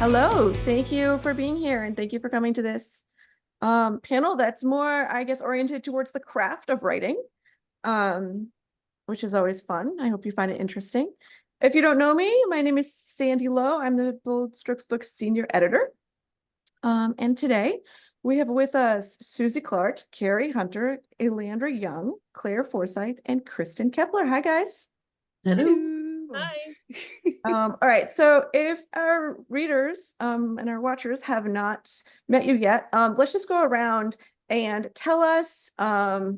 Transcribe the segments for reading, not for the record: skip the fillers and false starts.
Hello, thank you for being here and thank you for coming to this panel that's more, I guess, oriented towards the craft of writing, which is always fun. I hope you find it interesting. If you don't know me, my name is Sandy Lowe. I'm the Bold Strokes Books senior editor. And today we have with us Suzie Clarke, Cari Hunter, Ileandra Young, Claire Forsythe, and Kristin Keppler. Hi, guys. Hello. Hi. All right, so if our readers and our watchers have not met you yet, let's just go around and tell us a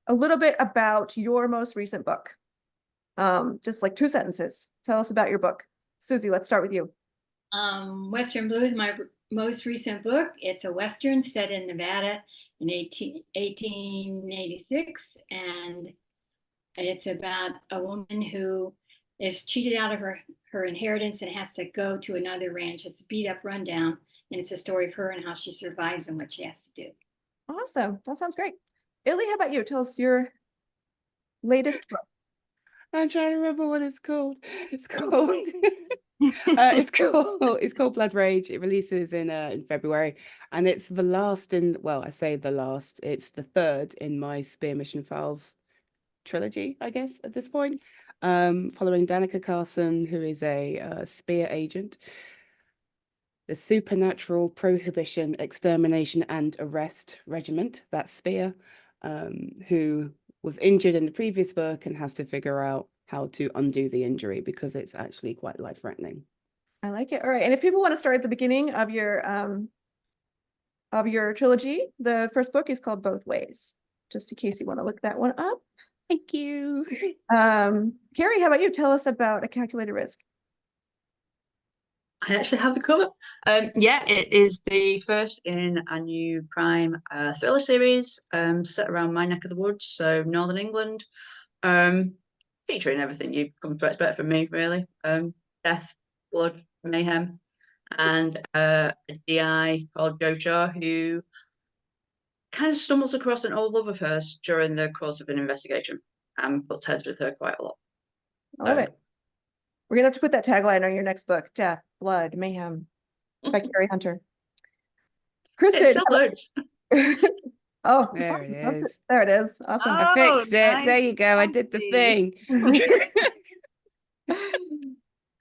little bit about your most recent book. Just like 2 sentences. Tell us about your book. Suzie, let's start with you. Western Blue is my most recent book. It's a Western set in Nevada in 1886, and it's about a woman who is cheated out of her inheritance and has to go to another ranch. It's beat up, rundown, and it's a story of her and how she survives and what she has to do. Awesome. That sounds great. Illy, how about you? Tell us your latest book. I'm trying to remember what it's called. It's called it's called Blood Rage. It releases in February, and it's the last in, well, I say the last, it's the third in my Spear Mission Files trilogy, I guess, at this point. Following Danica Carson, who is a Spear agent, the Supernatural Prohibition, Extermination and Arrest Regiment, that's Spear, who was injured in the previous book and has to figure out how to undo the injury because it's actually quite life-threatening. I like it. All right, and if people want to start at the beginning of your trilogy, the first book is called Both Ways, just in case you want to look that one up. Thank you. Cari, how about you? Tell us about A Calculated Risk. I actually have the cover. Yeah, it is the first in a new Prime thriller series set around my neck of the woods, so Northern England, featuring everything you've come to expect from me, really. Death, blood, mayhem, and a DI called Joe, who kind of stumbles across an old love of hers during the course of an investigation and butts heads with her quite a lot. I love it. We're gonna have to put that tagline on your next book: Death, Blood, Mayhem by Cari Hunter. Kristin. Oh, there it is. There it is. Awesome. I fixed it. Nice. There you go. I did the thing.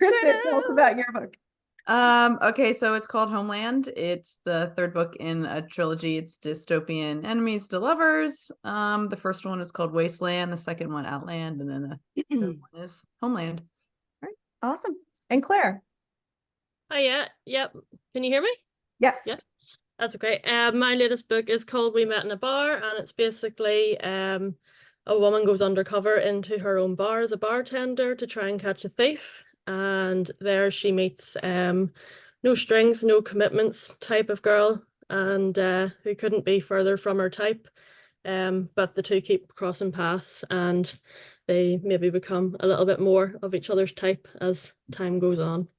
Kristin, tell us about your book. Okay, so it's called Homeland. It's the third book in a trilogy. It's dystopian enemies to lovers. The first one is called Wasteland, the second one Outland, and then the third one is Homeland. All right, awesome. And Claire. Oh yeah, yep. Can you hear me? Yes. Yeah, that's okay. My latest book is called We Met in a Bar, and it's basically a woman goes undercover into her own bar as a bartender to try and catch a thief. And there she meets no strings, no commitments type of girl, and who couldn't be further from her type. But the two keep crossing paths, and they maybe become a little bit more of each other's type as time goes on.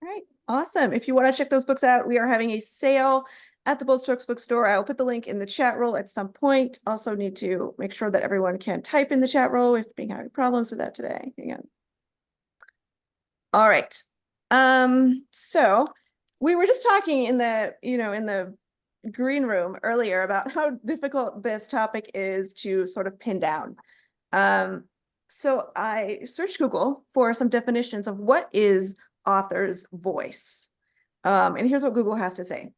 All right, awesome. If you want to check those books out, we are having a sale at the Bold Strokes Bookstore. I'll put the link in the chat roll at some point. Also need to make sure that everyone can type in the chat roll if you're having problems with that today. Hang on. All right. So we were just talking in the green room earlier about how difficult this topic is to sort of pin down. So I searched Google for some definitions of what is author's voice. And here's what Google has to say.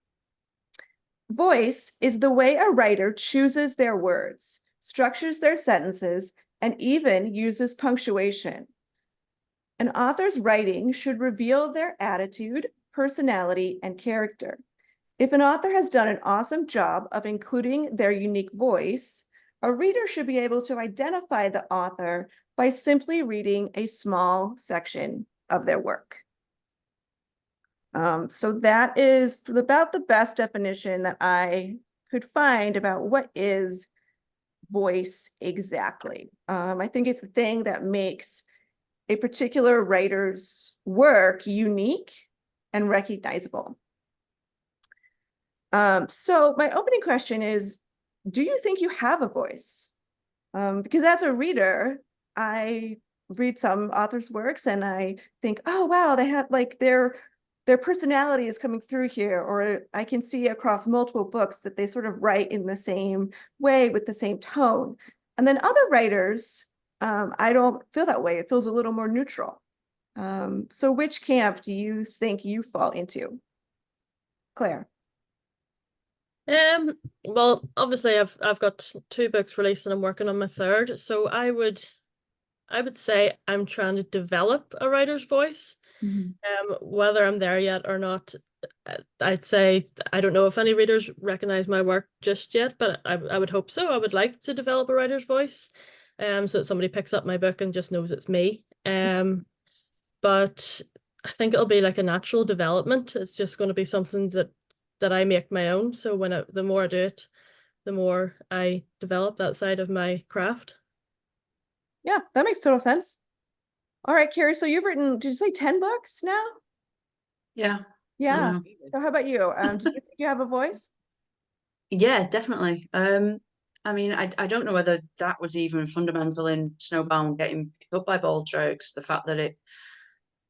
Voice is the way a writer chooses their words, structures their sentences, and even uses punctuation. An author's writing should reveal their attitude, personality, and character. If an author has done an awesome job of including their unique voice, a reader should be able to identify the author by simply reading a small section of their work. So that is about the best definition that I could find about what is voice exactly. I think it's the thing that makes a particular writer's work unique and recognizable. So my opening question is, do you think you have a voice? Because as a reader, I read some authors' works and I think, oh, wow, they have like their their personality is coming through here, or I can see across multiple books that they sort of write in the same way with the same tone. And then other writers, I don't feel that way. It feels a little more neutral. So which camp do you think you fall into? Claire? Well, obviously I've got 2 books released and I'm working on my 3rd. So I would say I'm trying to develop a writer's voice. Whether I'm there yet or not, I'd say I don't know if any readers recognize my work just yet, but I would hope so. I would like to develop a writer's voice, so that somebody picks up my book and just knows it's me. But I think it'll be like a natural development. It's just going to be something that I make my own. So the more I do it, the more I develop that side of my craft. Yeah, that makes total sense. All right, Cari, so you've written, did you say 10 books now? Yeah. Yeah. So how about you? Do you think you have a voice? Yeah, definitely. I mean, I don't know whether that was even fundamental in Snowbound getting picked up by Bold Strokes, the fact that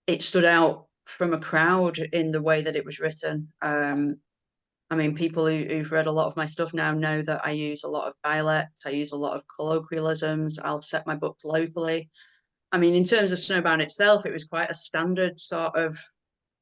it stood out from a crowd in the way that it was written. I mean, people who've read a lot of my stuff now know that I use a lot of dialects, I use a lot of colloquialisms, I'll set my books locally. I mean, in terms of Snowbound itself, it was quite a standard sort of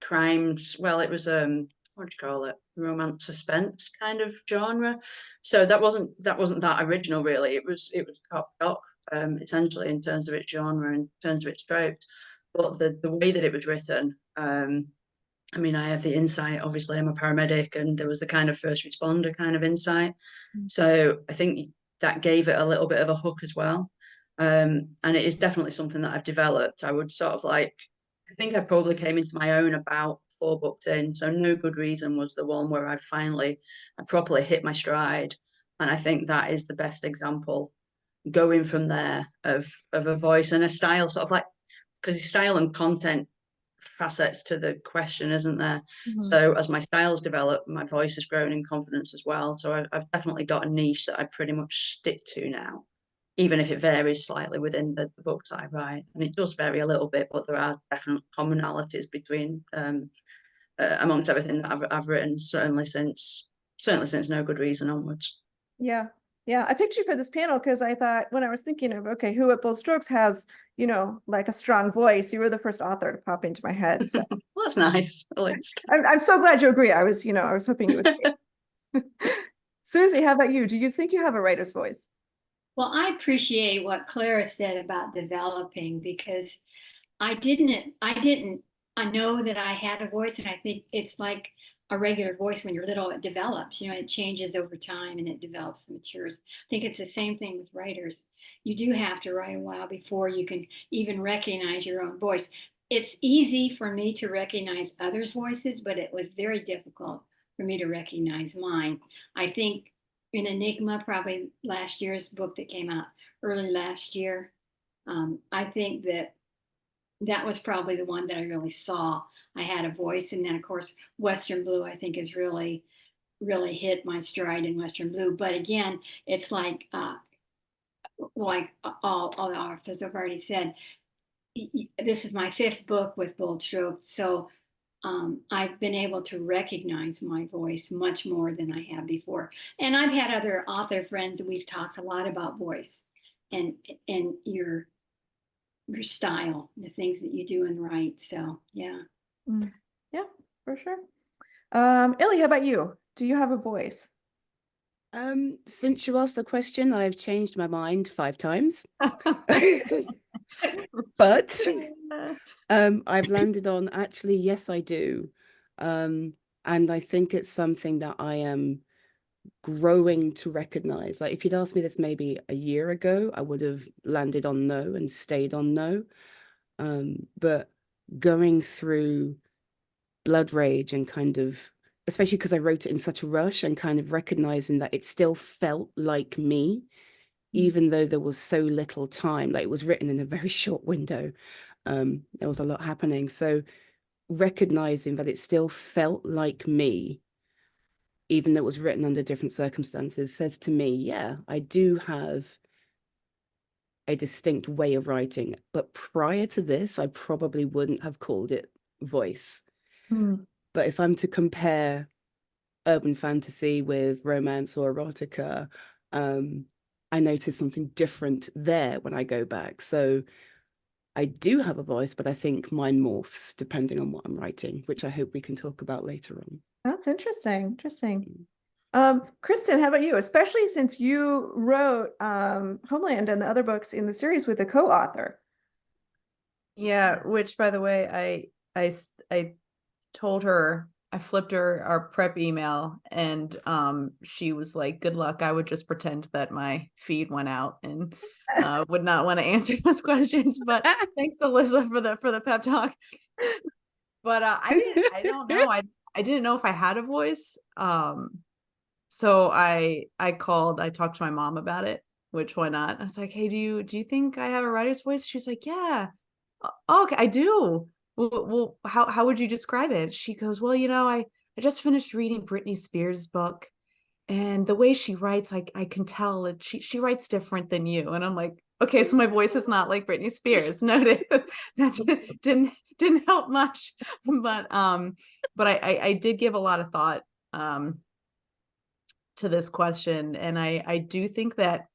crime. Well, it was what do you call it? Romance suspense kind of genre. So that wasn't that original really. It was cocked up essentially in terms of its genre, in terms of its tropes. But the way that it was written, I mean, I have the insight, obviously I'm a paramedic, and there was the kind of first responder kind of insight. So I think that gave it a little bit of a hook as well. And it is definitely something that I've developed. I would sort of like, I think I probably came into my own about 4 books in. So No Good Reason was the one where I properly hit my stride. And I think that is the best example going from there of a voice and a style, sort of like, because style and content facets to the question, isn't there? So as my styles develop, my voice has grown in confidence as well. So I've definitely got a niche that I pretty much stick to now, even if it varies slightly within the books I write. And it does vary a little bit, but there are definite commonalities between amongst everything that I've written, certainly since No Good Reason onwards. Yeah. Yeah. I picked you for this panel because I thought when I was thinking of, okay, who at Bold Strokes has, you know, like a strong voice, you were the first author to pop into my head. So Well, that's nice, at least. I'm so glad you agree. I was hoping you would. Suzie, how about you? Do you think you have a writer's voice? Well, I appreciate what Clara said about developing, because I know that I had a voice, and I think it's like a regular voice. When you're little, it develops, it changes over time and it develops and matures. I think it's the same thing with writers. You do have to write a while before you can even recognize your own voice. It's easy for me to recognize others' voices, but it was very difficult for me to recognize mine. I think in Enigma, probably last year's book that came out early last year, I think that was probably the one that I really saw I had a voice. And then of course Western Blue, I think, is really hit my stride in Western Blue. But again, it's like all the authors have already said, this is my 5th book with Bold Strokes, so I've been able to recognize my voice much more than I have before. And I've had other author friends that we've talked a lot about voice and your style, the things that you do and write. So yeah. Yeah, for sure. Illy, how about you? Do you have a voice? Since you asked the question, I've changed my mind 5 times. But I've landed on, actually, yes, I do. And I think it's something that I am growing to recognize. Like if you'd asked me this maybe a year ago, I would have landed on no and stayed on no. But going through Blood Rage and kind of, especially because I wrote it in such a rush, and kind of recognizing that it still felt like me, even though there was so little time. Like it was written in a very short window. There was a lot happening. So recognizing that it still felt like me, even though it was written under different circumstances, says to me, yeah, I do have a distinct way of writing. But prior to this, I probably wouldn't have called it voice. Mm. But if I'm to compare urban fantasy with romance or erotica, I notice something different there when I go back. So I do have a voice, but I think mine morphs depending on what I'm writing, which I hope we can talk about later on. That's interesting. Interesting. Kristin, how about you? Especially since you wrote Homeland and the other books in the series with a co-author. Yeah, which by the way, I told her, I flipped her our prep email, and she was like, good luck. I would just pretend that my feed went out and would not want to answer those questions. But thanks, Alyssa, for the pep talk. But I don't know. I didn't know if I had a voice. So I talked to my mom about it, which why not? I was like, hey, do you think I have a writer's voice? She's like, yeah. Oh, okay, I do. Well, how would you describe it? She goes, well, I just finished reading Britney Spears' book, and the way she writes, I can tell that she writes different than you. And I'm like, okay, so my voice is not like Britney Spears. Noted. That didn't help much. But I did give a lot of thought to this question, and I do think that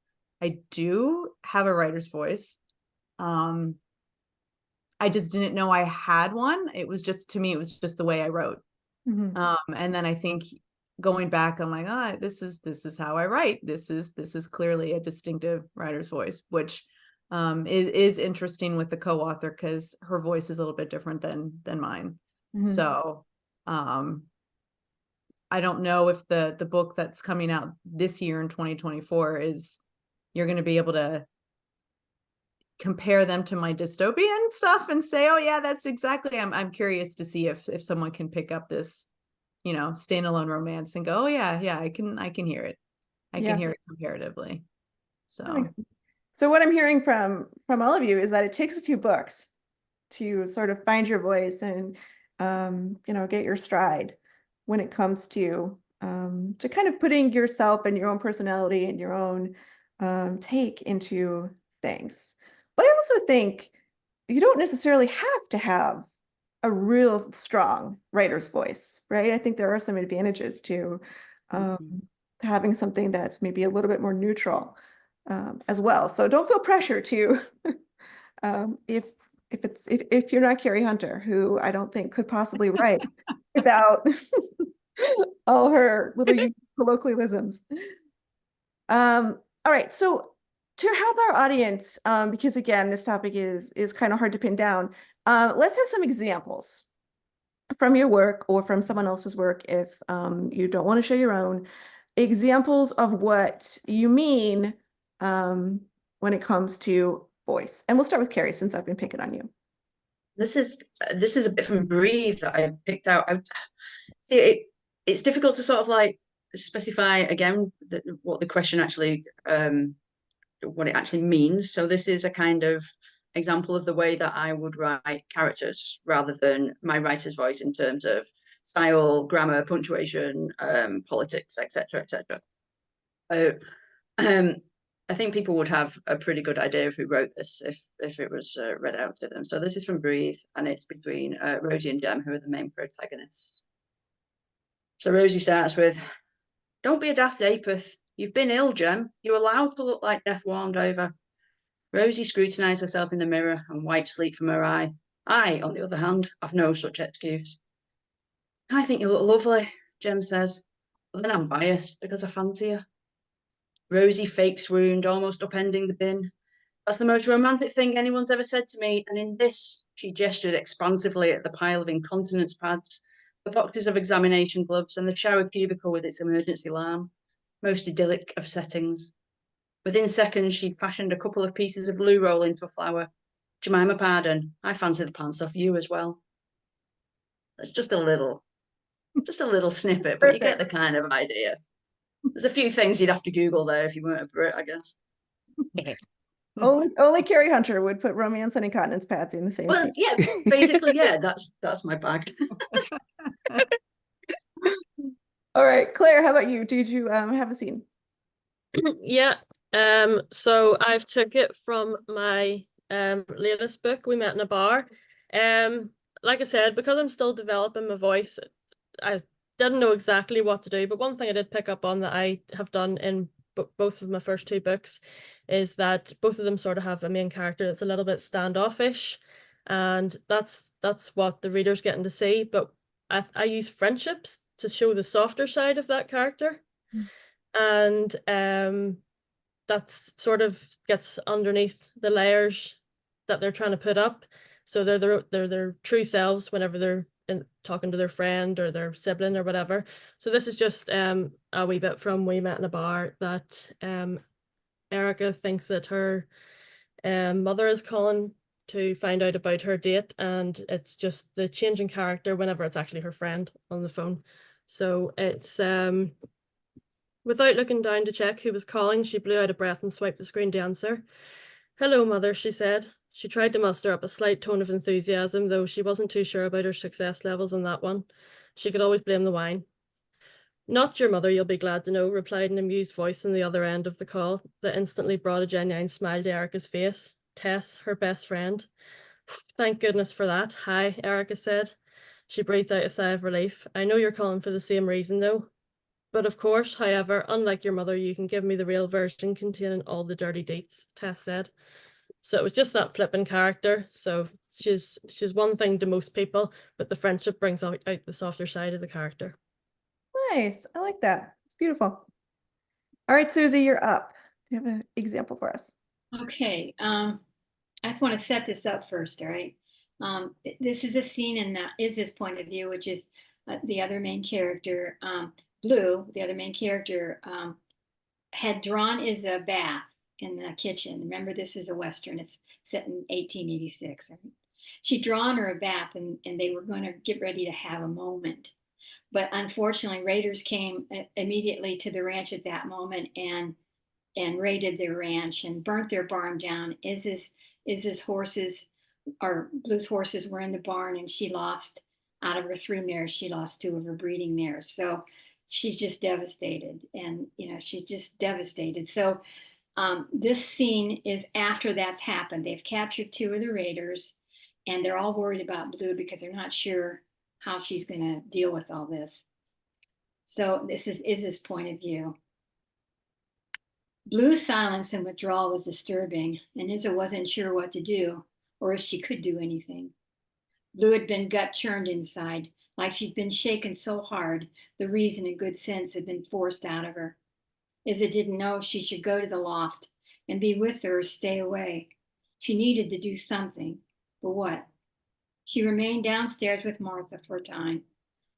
I do have a writer's voice. I just didn't know I had one. It was just, to me, it was just the way I wrote. Mm-hmm. And then I think going back, I'm like, this is how I write. This is clearly a distinctive writer's voice, which is interesting with the co-author, because her voice is a little bit different than mine. Mm-hmm. So I don't know if the book that's coming out this year in 2024 is, you're going to be able to compare them to my dystopian stuff and say, oh yeah, that's exactly, I'm curious to see if someone can pick up this, standalone romance and go, oh yeah, I can hear it. I can hear it comparatively. So what I'm hearing from all of you is that it takes a few books to sort of find your voice and get your stride when it comes to kind of putting yourself and your own personality and your own take into things. But I also think you don't necessarily have to have a real strong writer's voice, right? I think there are some advantages to having something that's maybe a little bit more neutral as well. So don't feel pressure to if you're not Cari Hunter, who I don't think could possibly write without all her little colloquialisms. All right, so to help our audience, because again, this topic is kind of hard to pin down, let's have some examples from your work or from someone else's work if you don't want to show your own, examples of what you mean when it comes to voice. And we'll start with Cari, since I've been picking on you. This is a bit from Breathe that I picked out. See, it's difficult to sort of like specify again what the question actually what it actually means. So this is a kind of example of the way that I would write characters rather than my writer's voice in terms of style, grammar, punctuation, politics, etc., etc. I think people would have a pretty good idea of who wrote this if it was read out to them. So this is from Breathe, and it's between Rosie and Jem, who are the main protagonists. So Rosie starts with, "Don't be a daft apeth. You've been ill, Jem. You're allowed to look like death warmed over." Rosie scrutinised herself in the mirror and wiped sleep from her eye. I, on the other hand, have no such excuse. "I think you look lovely," Jem says, "but then I'm biased because I fancy you." Rosie fake swooned, almost upending the bin. "That's the most romantic thing anyone's ever said to me, and in this," she gestured expansively at the pile of incontinence pads, the boxes of examination gloves, and the shower cubicle with its emergency alarm. Most idyllic of settings. Within seconds, she'd fashioned a couple of pieces of loo roll into a flower. "Jemima, pardon, I fancy the pants off you as well." That's just a little snippet, but you get the kind of idea. There's a few things you'd have to Google there if you weren't a Brit, I guess. Only Cari Hunter would put romance and incontinence pads in the same scene. Yeah, basically, yeah, that's my bag. All right, Claire, how about you? Did you have a scene? Yeah. So I've took it from my latest book, We Met in a Bar. like I said, because I'm still developing my voice, I didn't know exactly what to do. But one thing I did pick up on that I have done in both of my first two books is that both of them sort of have a main character that's a little bit standoffish, and that's what the reader's getting to see. But I use friendships to show the softer side of that character, and that's sort of gets underneath the layers that they're trying to put up. So they're their true selves whenever they're talking to their friend or their sibling or whatever. So this is just a wee bit from We Met in a Bar, that Erica thinks that her mother is calling to find out about her date, and it's just the change in character whenever it's actually her friend on the phone. So it's without looking down to check who was calling, she blew out a breath and swiped the screen to answer. "Hello, Mother," she said. She tried to muster up a slight tone of enthusiasm, though she wasn't too sure about her success levels on that one. She could always blame the wine. "Not your mother, you'll be glad to know," replied an amused voice on the other end of the call that instantly brought a genuine smile to Erica's face. Tess, her best friend. "Thank goodness for that. Hi," Erica said. She breathed out a sigh of relief. "I know you're calling for the same reason, though. But of course, however, unlike your mother, you can give me the real version containing all the dirty deets," Tess said. So it was just that flipping character. So she's one thing to most people, but the friendship brings out the softer side of the character. Nice. I like that. It's beautiful. All right, Suzie, you're up. Do you have an example for us? Okay, I just want to set this up first, all right? This is a scene in Iz's point of view, which is the other main character, Blue, the other main character, had drawn Iz a bath in the kitchen. Remember, this is a Western. It's set in 1886. Right? She'd drawn her a bath, and they were going to get ready to have a moment. But unfortunately, raiders came immediately to the ranch at that moment and raided their ranch and burnt their barn down. Iz's horses, or Blue's horses, were in the barn, and she lost, out of her 3 mares, she lost 2 of her breeding mares. So she's just devastated, and she's just devastated. So this scene is after that's happened. They've captured 2 of the raiders, and they're all worried about Blue because they're not sure how she's going to deal with all this. So this is Iz's point of view. Blue's silence and withdrawal was disturbing, and Izza wasn't sure what to do, or if she could do anything. Blue had been gut-churned inside, like she'd been shaken so hard, the reason and good sense had been forced out of her. Izza didn't know if she should go to the loft and be with her or stay away. She needed to do something, but what? She remained downstairs with Martha for a time,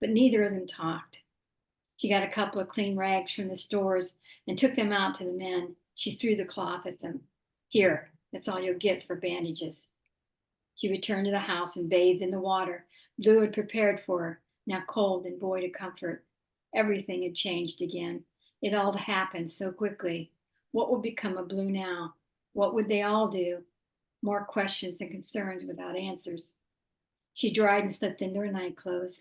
but neither of them talked. She got a couple of clean rags from the stores and took them out to the men. She threw the cloth at them. "Here, that's all you'll get for bandages." She returned to the house and bathed in the water Blue had prepared for her, now cold and void of comfort. Everything had changed again. It all happened so quickly. What would become of Blue now? What would they all do? More questions and concerns without answers. She dried and slipped into her night clothes,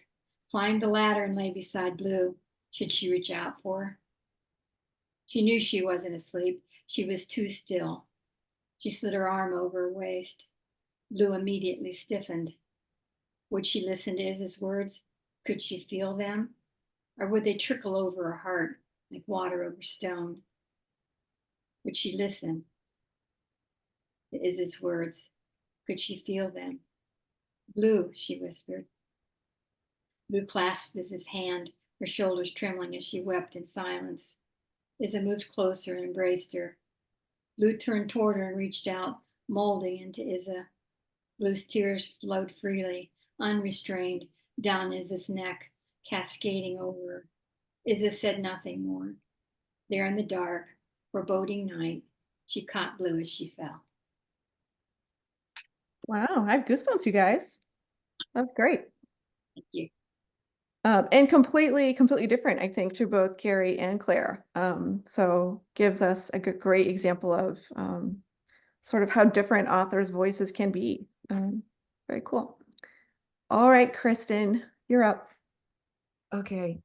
climbed the ladder and lay beside Blue. Should she reach out for her? She knew she wasn't asleep. She was too still. She slid her arm over her waist. Blue immediately stiffened. Would she listen to Iz's words? Could she feel them? Or would they trickle over her heart like water over stone? Would she listen to Iz's words? Could she feel them? "Blue," she whispered. Blue clasped Iz's hand, her shoulders trembling as she wept in silence. Izza moved closer and embraced her. Blue turned toward her and reached out, molding into Izza. Blue's tears flowed freely, unrestrained, down Izza's neck, cascading over her. Izza said nothing more. There in the dark, foreboding night, she caught Blue as she fell. Wow, I have goosebumps, you guys. That's great. Thank you. And completely different, I think, to both Cari and Claire. So gives us a great example of sort of how different authors' voices can be. Very cool. All right, Kristin, you're up. Okay.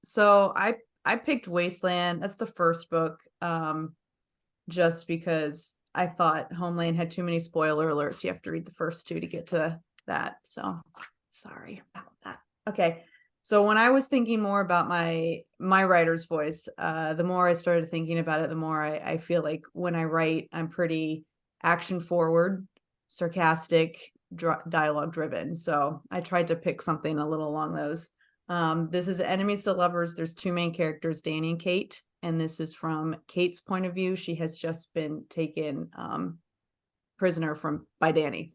So I picked Wasteland. That's the first book. Just because I thought Homeland had too many spoiler alerts. You have to read the first 2 to get to that. So sorry about that. Okay. So when I was thinking more about my writer's voice, the more I started thinking about it, the more I feel like when I write, I'm pretty action forward, sarcastic, dialogue driven. So I tried to pick something a little along those. This is Enemies to Lovers. There's two main characters, Danny and Kate. And this is from Kate's point of view. She has just been taken prisoner by Danny.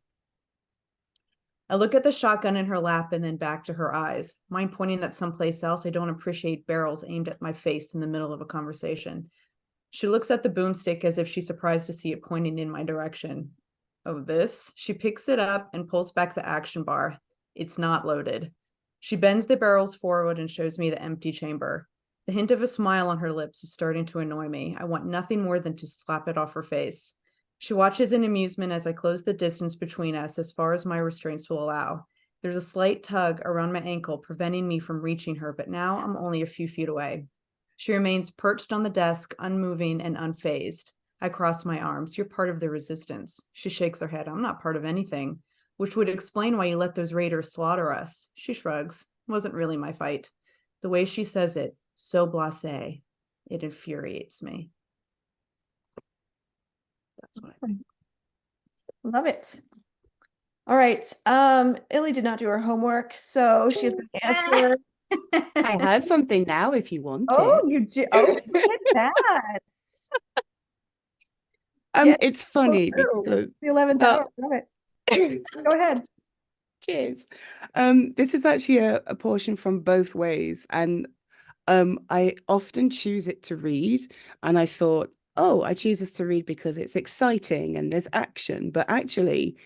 I look at the shotgun in her lap and then back to her eyes, mine pointing that someplace else. I don't appreciate barrels aimed at my face in the middle of a conversation. She looks at the boomstick as if she's surprised to see it pointing in my direction. Oh, this? She picks it up and pulls back the action bar. It's not loaded. She bends the barrels forward and shows me the empty chamber. The hint of a smile on her lips is starting to annoy me. I want nothing more than to slap it off her face. She watches in amusement as I close the distance between us as far as my restraints will allow. There's a slight tug around my ankle, preventing me from reaching her, but now I'm only a few feet away. She remains perched on the desk, unmoving and unfazed. I cross my arms. You're part of the resistance. She shakes her head. I'm not part of anything, which would explain why you let those raiders slaughter us. She shrugs. It wasn't really my fight. The way she says it, so blasé, it infuriates me. That's what I think. Love it. All right. Illy did not do her homework, so she has an answer. I have something now if you want Oh, it. you do. Oh, look at that. Yeah, It's funny through. because The 11th hour. Love it. Go ahead. cheers. This is actually a portion from both ways, and I often choose it to read, and I thought, oh, I choose this to read because it's exciting and there's action. But actually,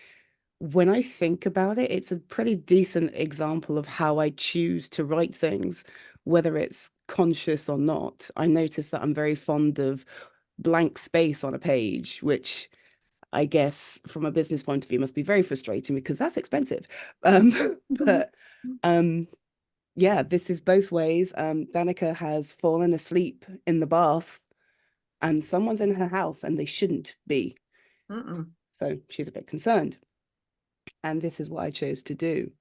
when I think about it, it's a pretty decent example of how I choose to write things, whether it's conscious or not. I notice that I'm very fond of blank space on a page, which I guess from a business point of view must be very frustrating because that's expensive. But yeah, this is both ways. Danica has fallen asleep in the bath and someone's in her house and they shouldn't be. So she's a bit concerned. And this is what I chose to do.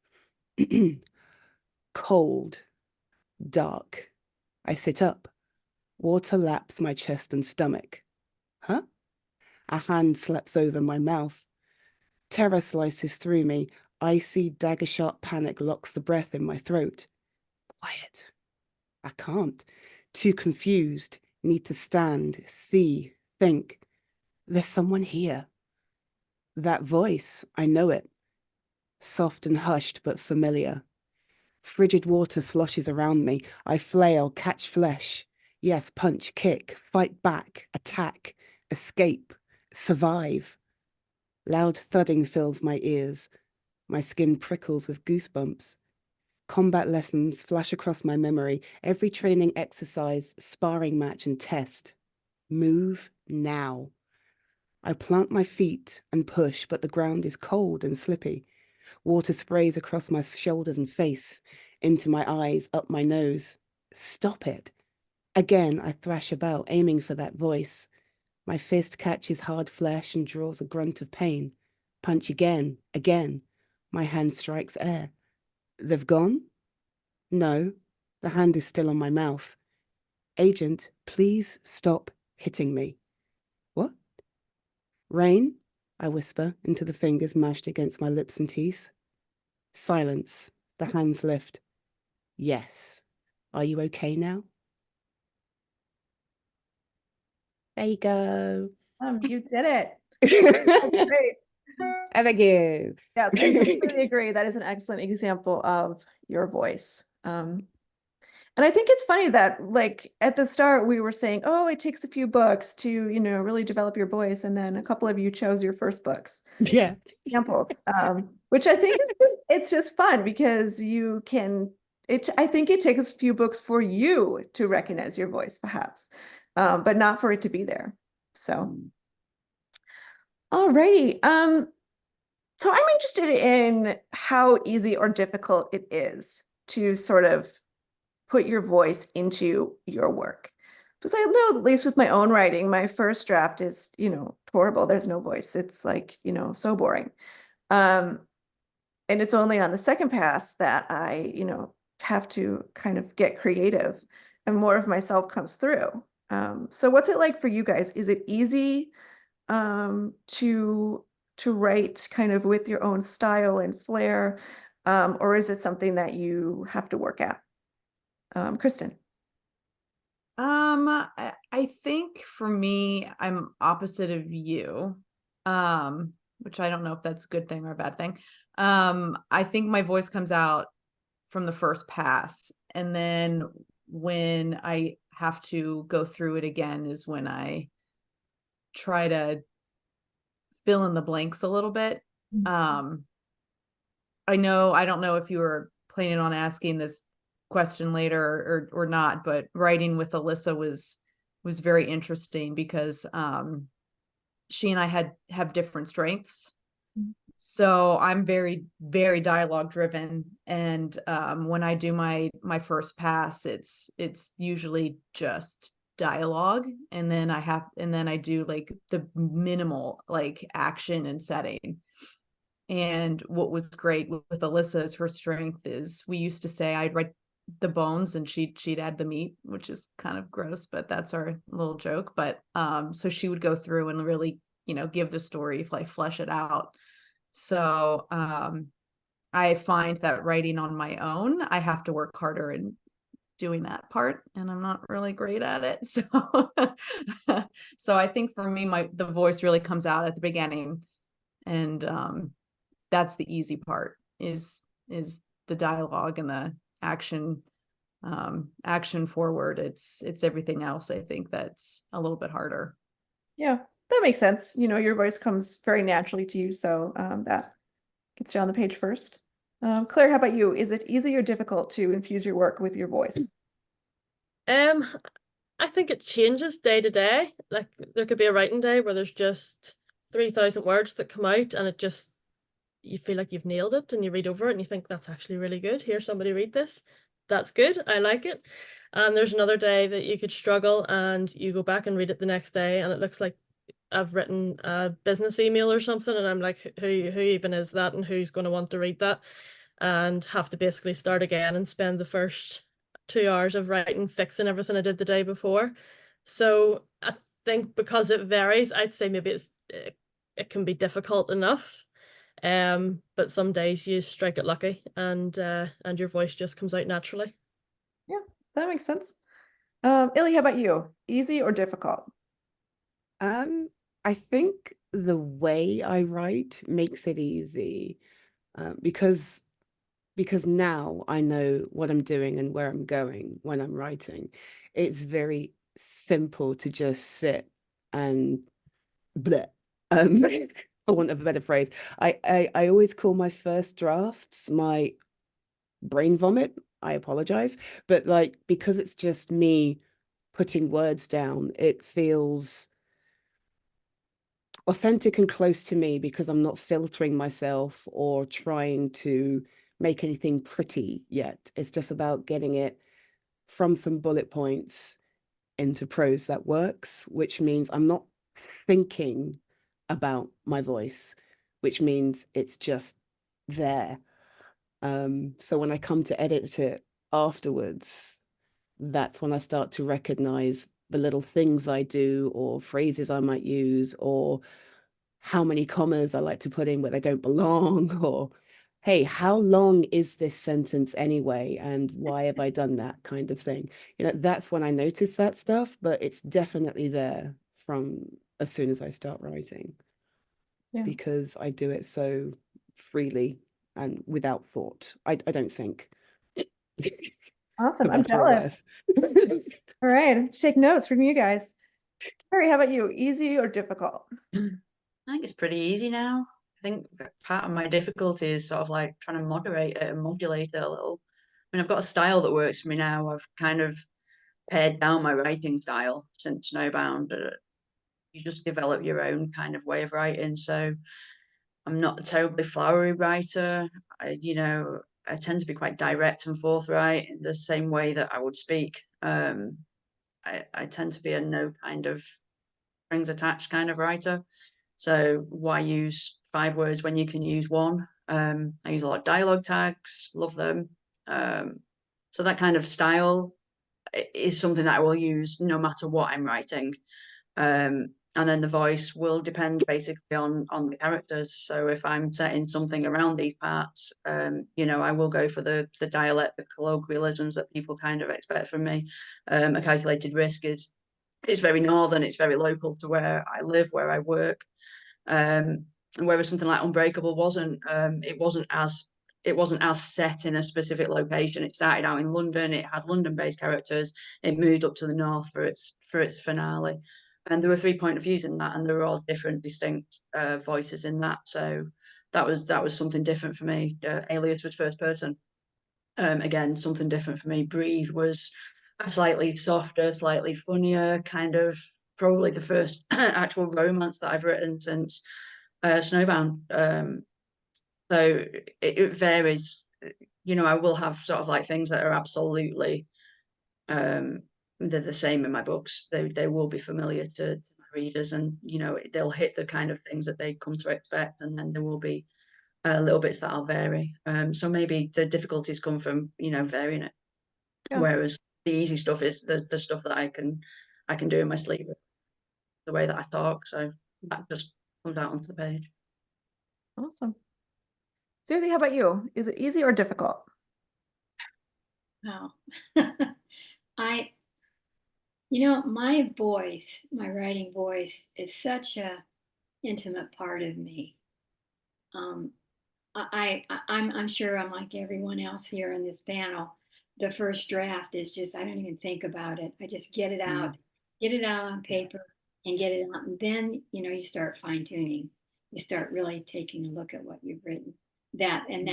Cold, dark. I sit up. Water laps my chest and stomach. Huh? A hand slaps over my mouth. Terror slices through me. Icy, dagger-sharp panic locks the breath in my throat. Quiet. I can't. Too confused. Need to stand, see, think. There's someone here. That voice, I know it. Soft and hushed, but familiar. Frigid water sloshes around me. I flail, catch flesh. Yes, punch, kick, fight back, attack, escape, survive. Loud thudding fills my ears. My skin prickles with goosebumps. Combat lessons flash across my memory. Every training exercise, sparring match, and test. Move now. I plant my feet and push, but the ground is cold and slippy. Water sprays across my shoulders and face, into my eyes, up my nose. Stop it. Again, I thrash about, aiming for that voice. My fist catches hard flesh and draws a grunt of pain. Punch again, again. My hand strikes air. They've gone? No, the hand is still on my mouth. Agent, please stop hitting me. What? Rain? I whisper into the fingers mashed against my lips and teeth. Silence. The hands lift. Yes. Are you okay now? There you go. You did it. That's great. Thank you. Yes, I completely agree. That is an excellent example of your voice. And I think it's funny that, like, at the start we were saying, oh, it takes a few books to, you know, really develop your voice, and then a couple of you chose your first books. Yeah. Examples, which I think is it's just fun because you can. I think it takes a few books for you to recognize your voice, perhaps, but not for it to be there. So, alrighty. So I'm interested in how easy or difficult it is to sort of put your voice into your work. Because I know, at least with my own writing, my first draft is, you know, horrible. There's no voice. It's like, you know, so boring. And it's only on the second pass that I, have to kind of get creative and more of myself comes through. So what's it like for you guys? Is it easy to write kind of with your own style and flair, or is it something that you have to work at? Kristin. I think for me, I'm opposite of you, which I don't know if that's a good thing or a bad thing. I think my voice comes out from the first pass, and then when I have to go through it again is when I try to fill in the blanks a little bit. I don't know if you were planning on asking this question later or not, but writing with Alyssa was very interesting because she and I have different strengths. So I'm very, very dialogue driven. And when I do my first pass, it's usually just dialogue. And then I do like the minimal like action and setting. And what was great with Alyssa's, her strength is we used to say I'd write the bones and she'd add the meat, which is kind of gross, but that's our little joke. But so she would go through and really, give the story, like flesh it out. So I find that writing on my own, I have to work harder in doing that part, and I'm not really great at it. So so I think for me, the voice really comes out at the beginning, and that's the easy part is the dialogue and the action forward. It's everything else, I think, that's a little bit harder. Yeah, that makes sense. Your voice comes very naturally to you, so that gets you on the page first. Claire, how about you? Is it easy or difficult to infuse your work with your voice? I think it changes day to day. Like there could be a writing day where there's just 3,000 words that come out, and you feel like you've nailed it, and you read over it and you think that's actually really good. Here, somebody read this. That's good. I like it. And there's another day that you could struggle and you go back and read it the next day and it looks like I've written a business email or something, and I'm like, who even is that, and who's going to want to read that, and have to basically start again and spend the first 2 hours of writing fixing everything I did the day before. So I think because it varies, I'd say maybe it can be difficult enough, but some days you strike it lucky and your voice just comes out naturally. Yeah, that makes sense. Illy, how about you? Easy or difficult? I think the way I write makes it easy, because now I know what I'm doing and where I'm going when I'm writing. It's very simple to just sit and bleh. For want of a better phrase. I always call my first drafts my brain vomit. I apologize, but like because it's just me putting words down, it feels authentic and close to me because I'm not filtering myself or trying to make anything pretty yet. It's just about getting it from some bullet points into prose that works, which means I'm not thinking about my voice, which means it's just there. So when I come to edit it afterwards, that's when I start to recognize the little things I do or phrases I might use or how many commas I like to put in where they don't belong, or hey, how long is this sentence anyway? And why have I done that kind of thing? That's when I notice that stuff, but it's definitely there from as soon as I start writing. Yeah. Because I do it so freely and without thought. I don't think. Awesome. I'm jealous. All right. Take notes from you guys. Cari, how about you? Easy or difficult? I think it's pretty easy now. I think part of my difficulty is sort of like trying to moderate it and modulate it a little. I mean, I've got a style that works for me now. I've kind of pared down my writing style since Snowbound. You just develop your own kind of way of writing. So I'm not a terribly flowery writer. I tend to be quite direct and forthright in the same way that I would speak. I tend to be a no kind of strings attached kind of writer. So why use 5 words when you can use 1? I use a lot of dialogue tags, love them. So that kind of style is something that I will use no matter what I'm writing. And then the voice will depend basically on the characters. So if I'm setting something around these parts, you know, I will go for the dialect, the colloquialisms that people kind of expect from me. A calculated risk is very northern, it's very local to where I live, where I work. And whereas something like Unbreakable wasn't, it wasn't as set in a specific location. It started out in London, it had London-based characters, it moved up to the north for its finale. And there were 3 point of views in that, and there were all different, distinct voices in that. So that was something different for me. Alias was first person. Again, something different for me. Breathe was a slightly softer, slightly funnier, kind of probably the first actual romance that I've written since Snowbound. So it varies. You know, I will have sort of like things that are absolutely they're the same in my books. They will be familiar to my readers, and you know, they'll hit the kind of things that they come to expect, and then there will be little bits that I'll vary. So maybe the difficulties come from, you know, varying it. Yeah. Whereas the easy stuff is the stuff that I can do in my sleep, the way that I talk. So that just comes out onto the page. Awesome. Suzie, how about you? Is it easy or difficult? Wow. You know, my voice, my writing voice is such a intimate part of me. I'm sure I'm like everyone else here in this panel. The first draft is just, I don't even think about it. I just get it out on paper and get it out. And then, you know, you start fine tuning. You start really taking a look at what you've written. That's when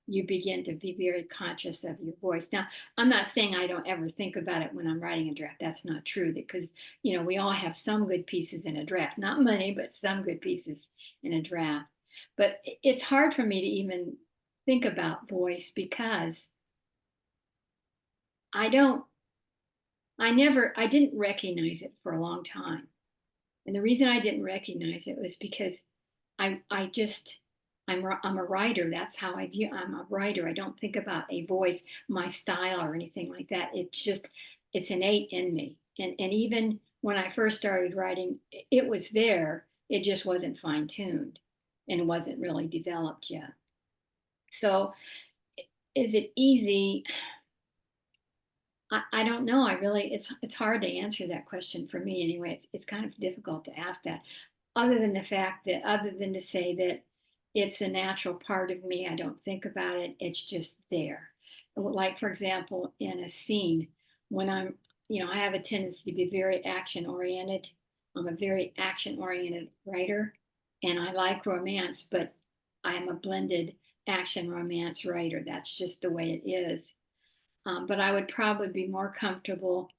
you begin to be very conscious of your voice. Now, I'm not saying I don't ever think about it when I'm writing a draft. That's not true, because, you know, we all have some good pieces in a draft, not many, but some good pieces in a draft. But it's hard for me to even think about voice, because I didn't recognize it for a long time. And the reason I didn't recognize it was because I'm a writer. That's how I view. I'm a writer. I don't think about a voice, my style, or anything like that. It's innate in me. And even when I first started writing, it was there. It just wasn't fine tuned and wasn't really developed yet. So, is it easy? I don't know. It's hard to answer that question for me anyway. It's kind of difficult to ask that, other than to say that it's a natural part of me. I don't think about it. It's just there. Like, for example, in a scene, when I have a tendency to be very action oriented. I'm a very action oriented writer, and I like romance, but I'm a blended action romance writer. That's just the way it is. But I would probably be more comfortable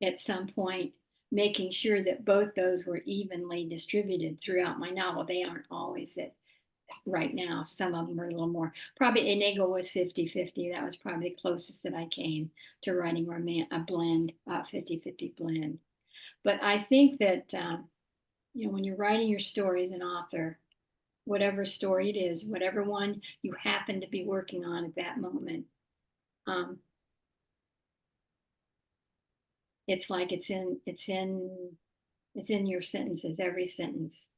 at some point making sure that both those were evenly distributed throughout my novel. They aren't always it right now. Some of them are a little more. Probably Inigo was 50-50. That was probably the closest that I came to writing a blend, 50-50 blend. But I think that, when you're writing your story as an author, whatever story it is, whatever one you happen to be working on at that moment, it's like it's in your sentences, every sentence.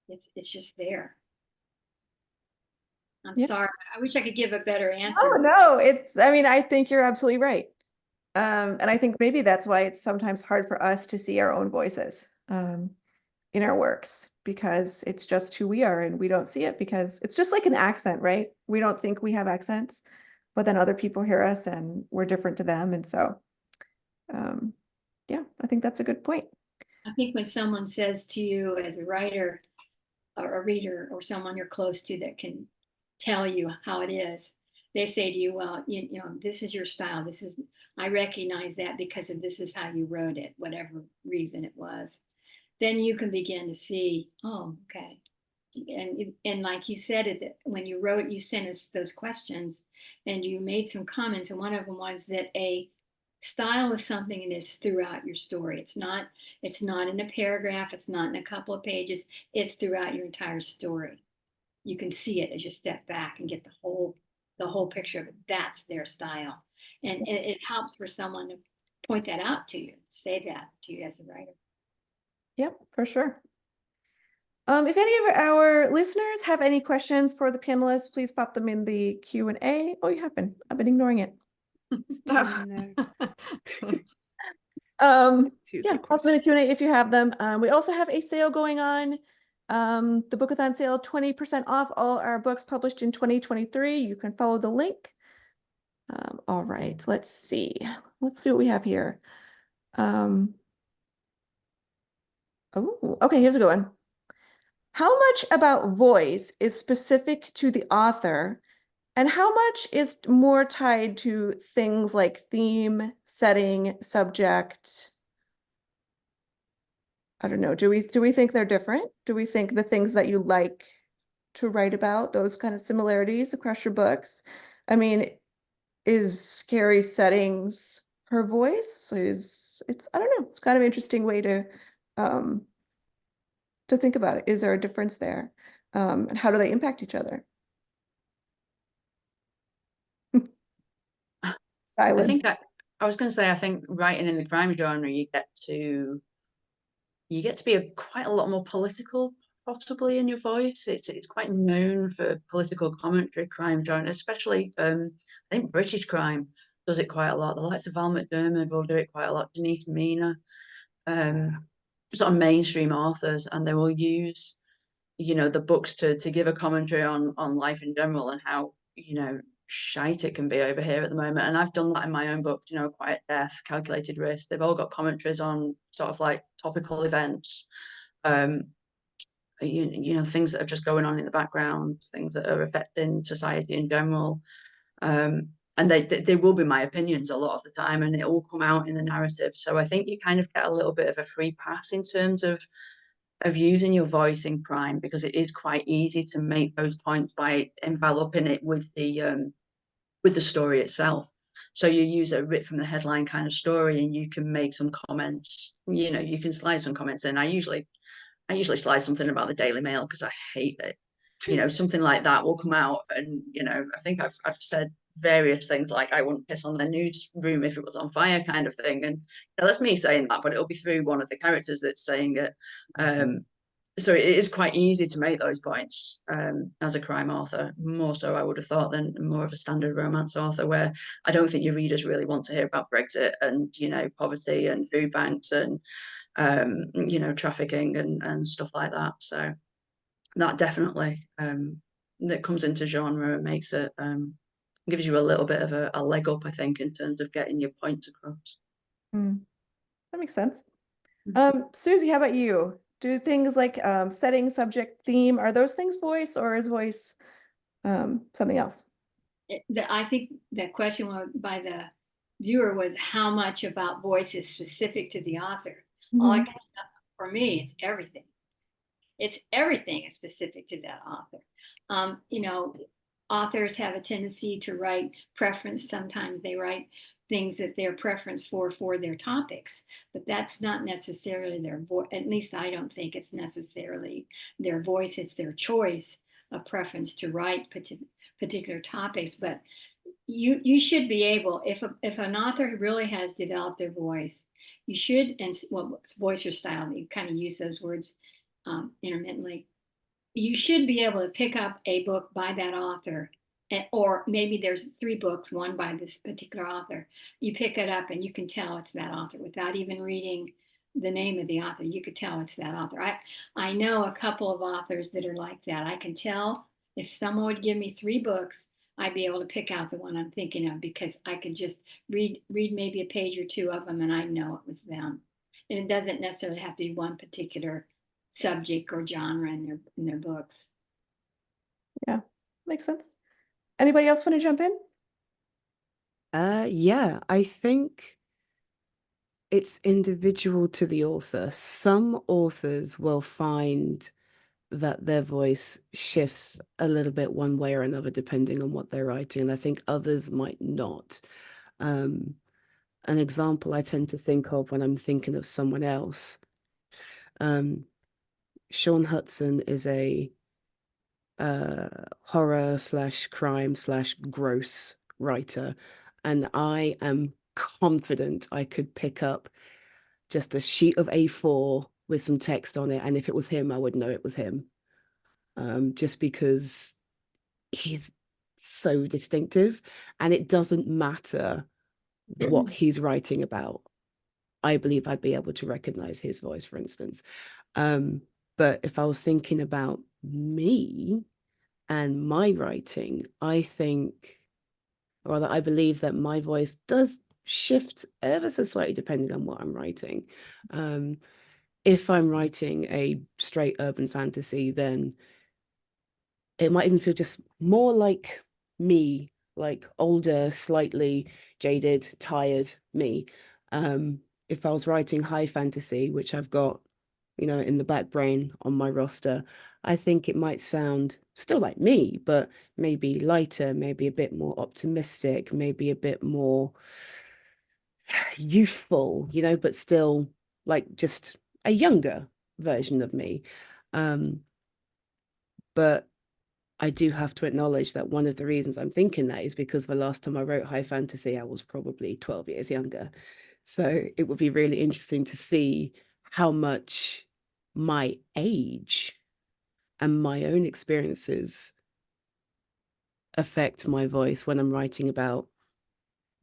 It's just there. I'm sorry. I wish I could give a better answer. Oh, no, I think you're absolutely right. And I think maybe that's why it's sometimes hard for us to see our own voices in our works, because it's just who we are, and we don't see it because it's just like an accent, right? We don't think we have accents, but then other people hear us and we're different to them. And so, yeah, I think that's a good point. I think when someone says to you as a writer or a reader or someone you're close to that can tell you how it is, they say to you, well, this is your style. I recognize that because of this is how you wrote it, whatever reason it was. Then you can begin to see, oh, okay. And like you said, when you wrote, you sent us those questions and you made some comments. And one of them was that a Style is something that is throughout your story. It's not in a paragraph. It's not in a couple of pages. It's throughout your entire story. You can see it as you step back and get the whole picture of it. That's their style. And it helps for someone to point that out to you, say that to you as a writer. Yep, for sure. If any of our listeners have any questions for the panelists, please pop them in the Q&A. Oh, you have been. I've been ignoring it. No. Yeah, pop them in the Q&A if you have them. We also have a sale going on. The Bookathon sale, 20% off all our books published in 2023. You can follow the link. All right, let's see. Let's see what we have here. Oh, okay, here's a good one. How much about voice is specific to the author, and how much is more tied to things like theme, setting, subject? I don't know. Do we think they're different? Do we think the things that you like to write about, those kind of similarities across your books? I mean, is Cari's settings her voice? So I don't know. It's kind of interesting way to think about it. Is there a difference there? And how do they impact each other? Silence. I think I was going to say, I think writing in the crime genre, you get to be quite a lot more political, possibly, in your voice. It's quite known for political commentary, crime genre, especially I think British crime does it quite a lot. The likes of Val McDermid will do it quite a lot. Denise Mina, sort of mainstream authors, and they will use, the books to give a commentary on life in general and how, shite it can be over here at the moment. And I've done that in my own book, Quiet Death, Calculated Risk. They've all got commentaries on sort of like topical events, things that are just going on in the background, things that are affecting society in general. And they will be my opinions a lot of the time, and it will come out in the narrative. So I think you kind of get a little bit of a free pass in terms of using your voice in crime, because it is quite easy to make those points by enveloping it with the story itself. So you use a rip from the headline kind of story, and you can make some comments. You can slide some comments in. I usually slide something about the Daily Mail because I hate it. Something like that will come out, and I think I've said various things like, I wouldn't piss on their newsroom if it was on fire, kind of thing. And that's me saying that, but it'll be through one of the characters that's saying it. So it is quite easy to make those points as a crime author, more so I would have thought than more of a standard romance author, where I don't think your readers really want to hear about Brexit and poverty and food banks and trafficking and stuff like that. So that definitely that comes into genre and makes it gives you a little bit of a leg up, I think, in terms of getting your points across. That makes sense. Suzie, how about you? Do things like setting, subject, theme, are those things voice, or is voice something else? I think the question by the viewer was how much about voice is specific to the author. All I can, for me, it's everything. It's everything is specific to that author. Authors have a tendency to write preference. Sometimes they write things that their preference for their topics, but that's not necessarily their voice. At least I don't think it's necessarily their voice. It's their choice of preference to write particular topics. But you should be able, if an author really has developed their voice, you should, and voice or style, you kind of use those words intermittently. You should be able to pick up a book by that author, or maybe there's 3 books, one by this particular author. You pick it up and you can tell it's that author without even reading the name of the author. You could tell it's that author. I know a couple of authors that are like that. I can tell if someone would give me 3 books, I'd be able to pick out the one I'm thinking of, because I could just read maybe a page or 2 of them and I know it was them. And it doesn't necessarily have to be one particular subject or genre in their books. Yeah, makes sense. Anybody else want to jump in? Yeah, I think it's individual to the author. Some authors will find that their voice shifts a little bit one way or another depending on what they're writing, and I think others might not. an example I tend to think of when I'm thinking of someone else. Sean Hudson is a horror / crime / gross writer, and I am confident I could pick up just a sheet of A4 with some text on it, and if it was him, I would know it was him. Just because he's so distinctive, and it doesn't matter what he's writing about. I believe I'd be able to recognize his voice, for instance. But if I was thinking about me and my writing, I believe that my voice does shift ever so slightly depending on what I'm writing. If I'm writing a straight urban fantasy, then it might even feel just more like me, like older, slightly jaded, tired me. If I was writing high fantasy, which I've got, in the back brain on my roster, I think it might sound still like me, but maybe lighter, maybe a bit more optimistic, maybe a bit more youthful, but still like just a younger version of me. But I do have to acknowledge that one of the reasons I'm thinking that is because the last time I wrote high fantasy, I was probably 12 years younger. So it would be really interesting to see how much my age and my own experiences affect my voice when I'm writing about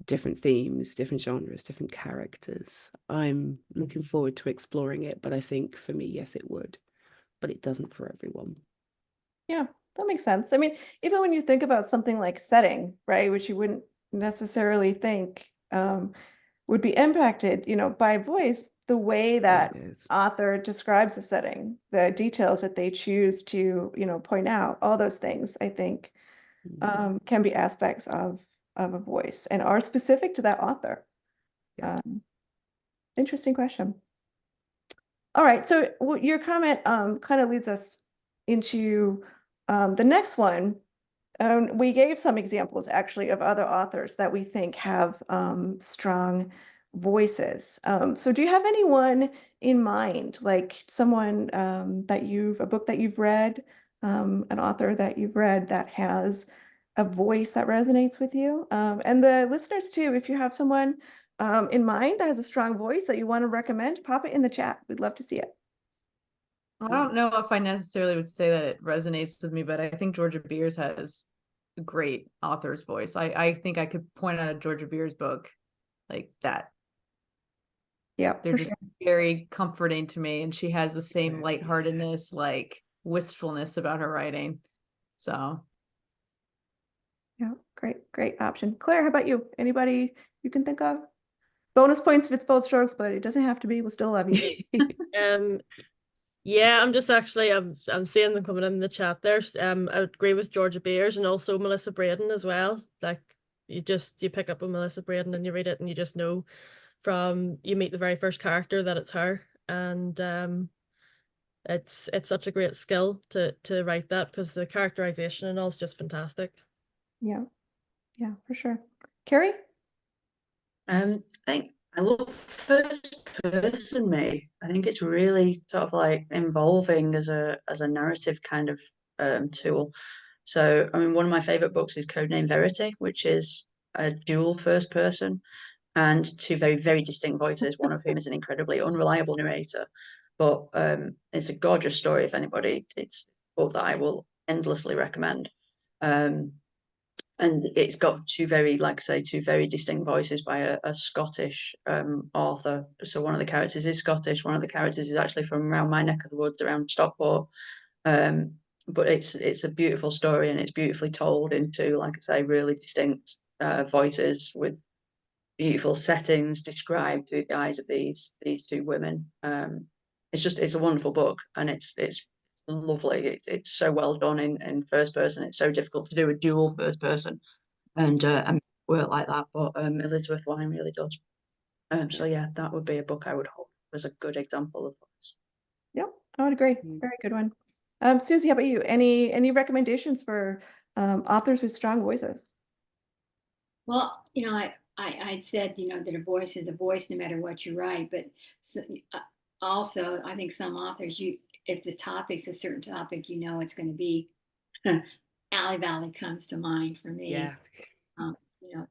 different themes, different genres, different characters. I'm looking forward to exploring it, but I think for me, yes, it would, but it doesn't for everyone. Yeah, that makes sense. I mean, even when you think about something like setting, right, which you wouldn't necessarily think would be impacted, by voice, the way that author describes the setting, the details that they choose to, point out, all those things, I think, can be aspects of a voice and are specific to that author. Yeah. Interesting question. All right, so your comment kind of leads us into the next one. We gave some examples actually of other authors that we think have strong voices. So do you have anyone in mind, like someone a book that you've read, an author that you've read that has a voice that resonates with you? And the listeners too, if you have someone in mind that has a strong voice that you want to recommend, pop it in the chat. We'd love to see it. I don't know if I necessarily would say that it resonates with me, but I think Georgia Beers has a great author's voice. I think I could point out a Georgia Beers book like that. Yeah, they're just very comforting to me, and she has the same lightheartedness, like wistfulness about her writing. So yeah, great option. Claire, how about you? Anybody you can think of? Bonus points if it's bold strokes, but it doesn't have to be. We'll still love you. Yeah, I'm just actually I'm seeing them coming in the chat there. I would agree with Georgia Beers and also Melissa Braden as well. Like you pick up with Melissa Braden and you read it and you just know from you meet the very first character that it's her. And it's such a great skill to write that because the characterization and all is just fantastic. Yeah, for sure. Cari? I think I love first person me. I think it's really sort of like involving as a narrative kind of tool. So I mean, one of my favorite books is Codename Verity, which is a dual first person and two very, very distinct voices, one of whom is an incredibly unreliable narrator. But it's a gorgeous story. If anybody, it's a book that I will endlessly recommend. And it's got two very distinct voices by a Scottish author. So one of the characters is Scottish, one of the characters is actually from around my neck of the woods, around Stockport. But it's a beautiful story and it's beautifully told into, like I say, really distinct voices with beautiful settings described through the eyes of these two women. It's a wonderful book and it's lovely. It's so well done in first person. It's so difficult to do a dual first person and work like that, but Elizabeth Wine really does. So yeah, that would be a book I would hold as a good example of this. Yep, I would agree. Very good one. Suzie, how about you? Any recommendations for authors with strong voices? Well, I'd said, that a voice is a voice no matter what you write, but so, also I think some authors, if the topic's a certain topic, it's going to be Alley Valley comes to mind for me. Yeah.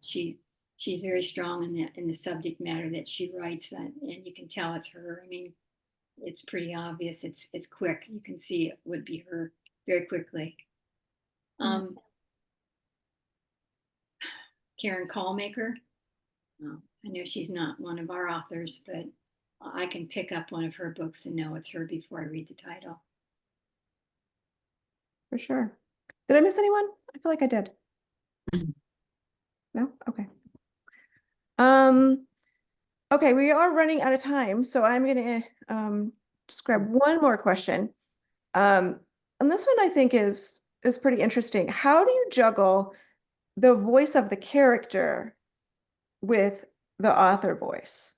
She's very strong in the subject matter that she writes, and you can tell it's her. I mean, it's pretty obvious. It's quick. You can see it would be her very quickly. Karen Callmaker. I know she's not one of our authors, but I can pick up one of her books and know it's her before I read the title. For sure. Did I miss anyone? I feel like I did. No? Okay. Okay, we are running out of time, so I'm gonna just grab one more question. And this one I think is pretty interesting. How do you juggle the voice of the character with the author voice?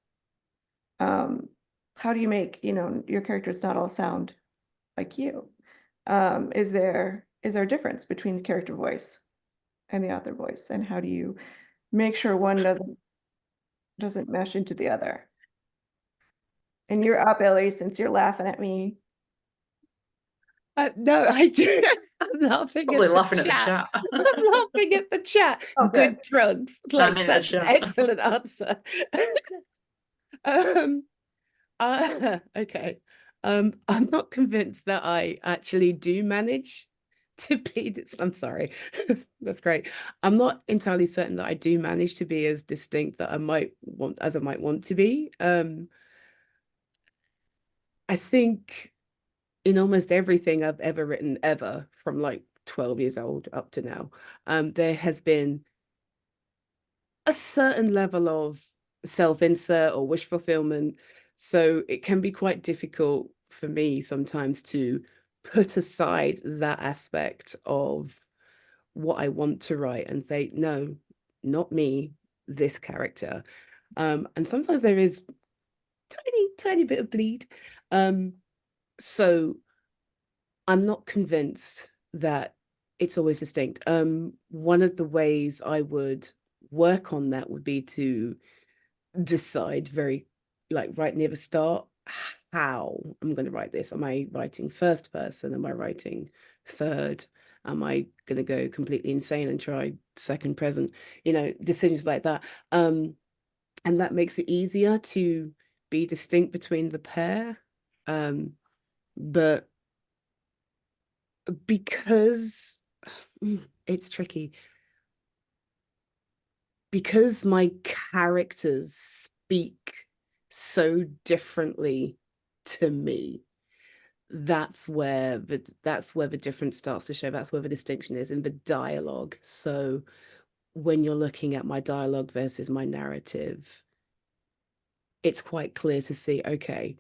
How do you make, your characters not all sound like you? Is there a difference between the character voice and the author voice? And how do you make sure one doesn't mesh into the other? And you're up, Ellie, since you're laughing at me. No, I do. I'm laughing Probably at the laughing at the chat. chat. I'm laughing at the chat. Oh, Good drugs. Like, in the that's an chat. excellent answer. Okay. I'm not convinced that I actually do manage to be this. I'm sorry. That's great. I'm not entirely certain that I do manage to be as distinct that I might want to be. I think in almost everything I've ever written ever, from like 12 years old up to now, there has been a certain level of self-insert or wish fulfillment. So it can be quite difficult for me sometimes to put aside that aspect of what I want to write and say, no, not me, this character. And sometimes there is tiny bit of bleed. So I'm not convinced that it's always distinct. One of the ways I would work on that would be to decide right near the start how I'm going to write this. Am I writing first person? Am I writing third? Am I going to go completely insane and try second present? Decisions like that. And that makes it easier to be distinct between the pair. But because it's tricky, because my characters speak so differently to me, that's where the difference starts to show. That's where the distinction is in the dialogue. So when you're looking at my dialogue versus my narrative, it's quite clear to see, okay,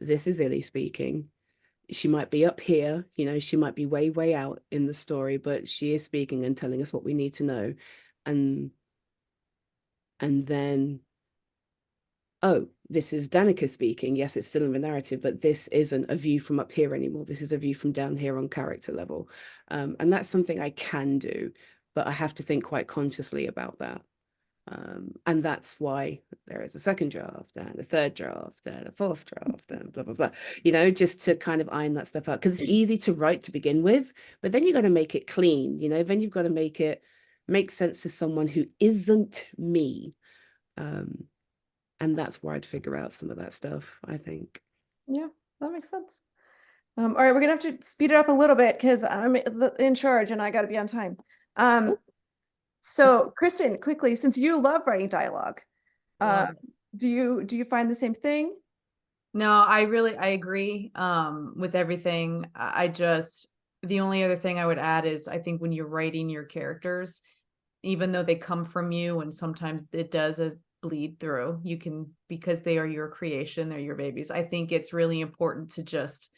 this is Illy speaking. She might be up here, she might be way out in the story, but she is speaking and telling us what we need to know. And then, oh, this is Danica speaking. Yes, it's still in the narrative, but this isn't a view from up here anymore. This is a view from down here on character level. And that's something I can do, but I have to think quite consciously about that. And that's why there is a second draft and a third draft and a fourth draft and blah, blah, blah, just to kind of iron that stuff out. Because it's easy to write to begin with, but then you've got to make it clean, then you've got to make it make sense to someone who isn't me. And that's where I'd figure out some of that stuff, I think. Yeah, that makes sense. All right, we're gonna have to speed it up a little bit because I'm in charge and I got to be on time. So Kristin, quickly, since you love writing dialogue, do you find the same thing? No, I agree with everything. The only other thing I would add is I think when you're writing your characters, even though they come from you and sometimes it does as bleed through, because they are your creation, they're your babies. I think it's really important to just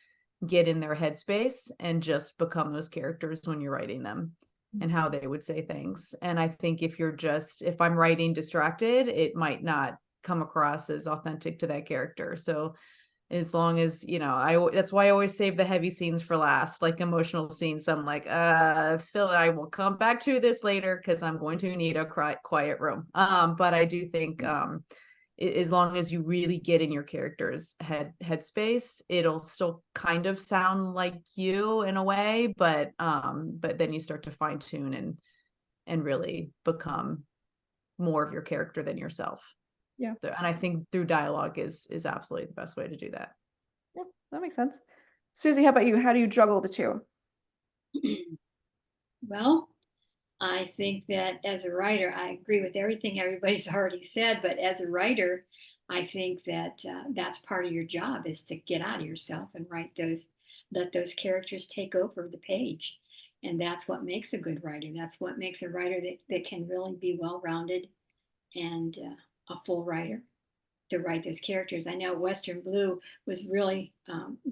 get in their headspace and just become those characters when you're writing them and how they would say things. And I think if I'm writing distracted, it might not come across as authentic to that character. So as long as, you know, that's why I always save the heavy scenes for last, like emotional scenes. I'm like, Phil, I will come back to this later because I'm going to need a quiet room. But I do think as long as you really get in your character's headspace, it'll still kind of sound like you in a way, but then you start to fine tune and really become more of your character than yourself. Yeah. And I think through dialogue is absolutely the best way to do that. Yeah, that makes sense. Suzie, how about you? How do you juggle the two? Well, I think that as a writer, I agree with everything everybody's already said, but as a writer, I think that that's part of your job, is to get out of yourself and let those characters take over the page. And that's what makes a good writer. That's what makes a writer that can really be well-rounded and a full writer to write those characters. I know Western Blue was really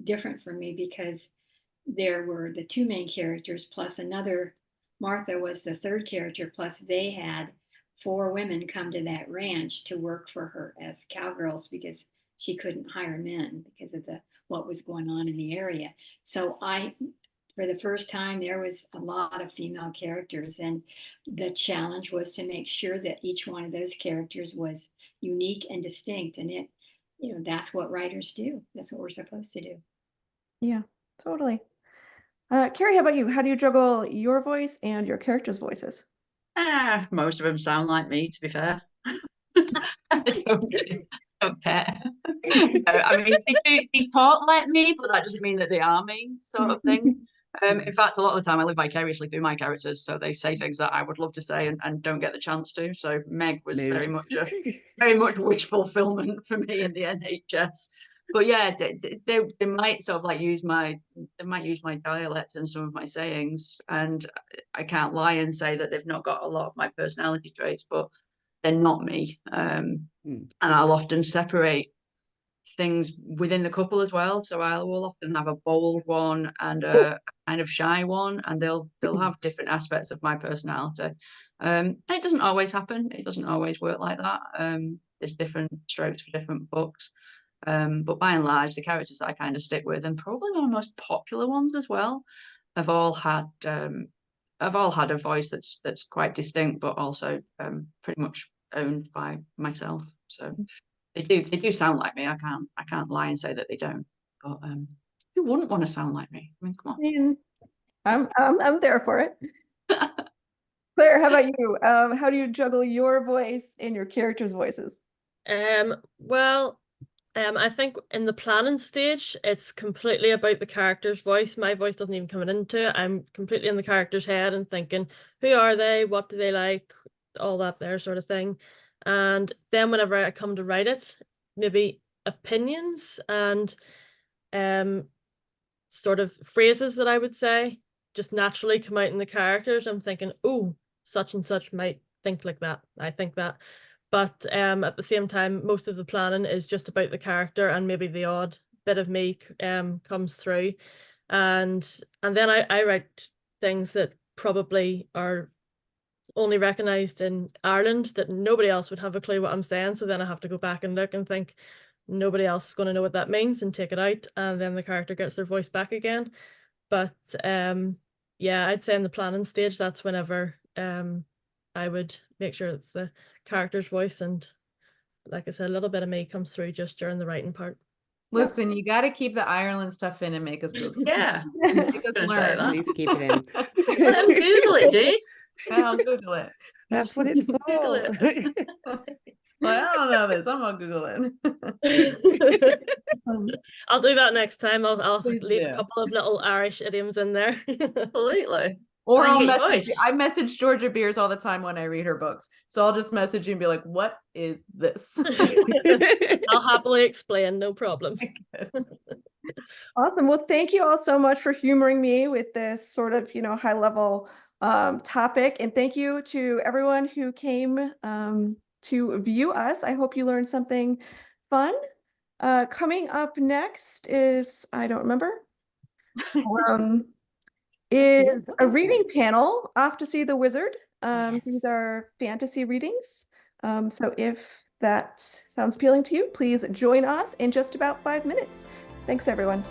different for me because there were the two main characters plus another. Martha was the third character, plus they had 4 women come to that ranch to work for her as cowgirls because she couldn't hire men because of what was going on in the area. So for the first time, there was a lot of female characters, and the challenge was to make sure that each one of those characters was unique and distinct. And that's what writers do. That's what we're supposed to do. Yeah, totally. Cari, how about you? How do you juggle your voice and your characters' voices? Most of them sound like me, to be fair. I don't care. I mean, they talk like me, but that doesn't mean that they are me, sort of thing. In fact, a lot of the time I live vicariously through my characters, so they say things that I would love to say and don't get the chance to. So Meg was very much wish fulfillment for me in the NHS. But yeah, they might sort of like use my dialect and some of my sayings, and I can't lie and say that they've not got a lot of my personality traits, but they're not me. And I'll often separate things within the couple as well. So I will often have a bold one and a kind of shy one, and they'll have different aspects of my personality. And it doesn't always happen. It doesn't always work like that. There's different strokes for different books. But by and large, the characters that I kind of stick with, and probably one of the most popular ones as well, have all had a voice that's quite distinct, but also pretty much owned by myself. So they do sound like me. I can't lie and say that they don't. But who wouldn't want to sound like me? I mean, come on. I'm there for it. Claire, how about you? How do you juggle your voice and your characters' voices? Well, I think in the planning stage, it's completely about the character's voice. My voice doesn't even come into it. I'm completely in the character's head and thinking, who are they? What do they like? All that there sort of thing. And then whenever I come to write it, maybe opinions and sort of phrases that I would say just naturally come out in the characters. I'm thinking, oh, such and such might think like that. I think that. But at the same time, most of the planning is just about the character, and maybe the odd bit of me comes through. And then I write things that probably are only recognized in Ireland, that nobody else would have a clue what I'm saying. So then I have to go back and look and think nobody else is going to know what that means, and take it out, and then the character gets their voice back again. But yeah, I'd say in the planning stage, that's whenever I would make sure it's the character's voice, and like I said, a little bit of me comes through just during the writing part. Listen, you got to keep the Ireland stuff in and make us Google. Yeah, Make us gonna say learn. that. At least keep it in. Let them Google it, do you? Yeah, I'll Google it. That's what it's Google for. Well, I don't know this. I'm gonna Google it. I'll do that next time. I'll Please leave do. a couple of little Irish idioms in there. Absolutely. Or I I'll hate message. voice. I message Georgia Beers all the time when I read her books, so I'll just message you and be like, "What is this?" I'll happily explain, no problem. Awesome. Well, thank you all so much for humoring me with this sort of, high level topic. And thank you to everyone who came to view us. I hope you learned something fun. Coming up next is, I don't remember, is a reading panel, Off to See the Wizard. These are fantasy readings. So if that sounds appealing to you, please join us in just about 5 minutes. Thanks, everyone.